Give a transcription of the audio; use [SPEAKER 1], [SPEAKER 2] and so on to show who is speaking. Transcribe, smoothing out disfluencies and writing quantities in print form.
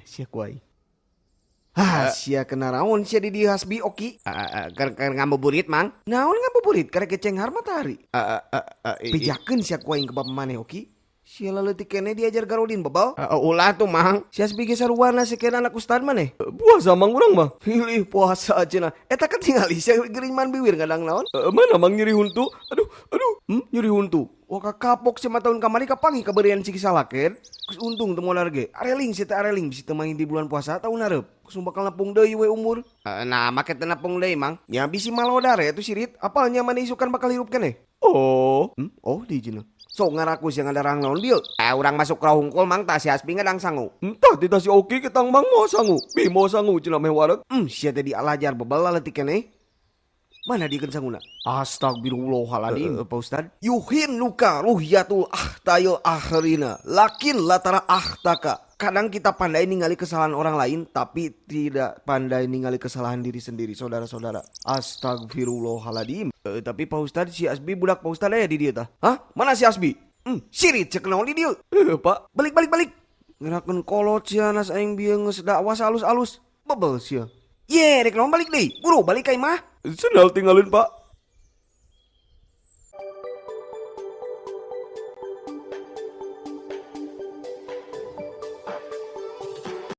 [SPEAKER 1] Sia kuai. Sia kena raon sia di Hasbi oki. Karena ngabuburit mang. Naon ngabuburit karena kecenghar matahari. Pijakeun sia kuai ke bab maneh oki. Sia leutik kene diajar Garodin babal. Ulah tuh mang. Sia Hasbi ge saruana si kena anak ustad maneh.
[SPEAKER 2] Puasa mang urang mah.
[SPEAKER 1] Pilih puasa cenah. Eta ketinggali sia geuring man bibir kadang naon.
[SPEAKER 2] Mana mang nyeri huntu? Aduh.
[SPEAKER 1] Nyeri huntu. Wah kapok sih tahun kamari kapangi kaberian si kisalakeun. Kus untung teu modal ge. Areling sih teh areling bisa teu main di bulan puasa tahun hareup. Kus bakal napung deui we umur. Nah make teu napung deui mang. Nya bisi malodar ya tuh sirit. Apalnya mana isukan bakal hirup keneh.
[SPEAKER 2] Oh.
[SPEAKER 1] Oh di jina. So ngaraku yang ada rang naon dieu. Urang masuk ra hungkul mang tah si Hasbi ngadang sangu.
[SPEAKER 2] Entah tita si Oki ketang mang mau sangu. Bi mau sangu cenah meh wareg.
[SPEAKER 1] Sia teh dialajar bebal leutik keneh. Mana dikeun sanguna? Astagfirullahaladzim. Pak Ustad. Yuhin luka ruhyatul ahtayil akhrina. Lakin latara ahtaka. Kadang kita pandai ningali kesalahan orang lain, tapi tidak pandai ningali kesalahan diri sendiri, saudara-saudara. Astagfirullahaladzim. Tapi Pak Ustad, si Hasbi budak Pak Ustad ya di dia tah. Hah? Mana si Hasbi? Sirit cek naon di dia.
[SPEAKER 2] Pak.
[SPEAKER 1] Balik. Ngerakeun kolot sia nas aing bieu geus dakwah alus-alus. Bebel sia. Ye, rek naon balik deui. Buru balik ka imah.
[SPEAKER 2] Sendal tinggalin Pak.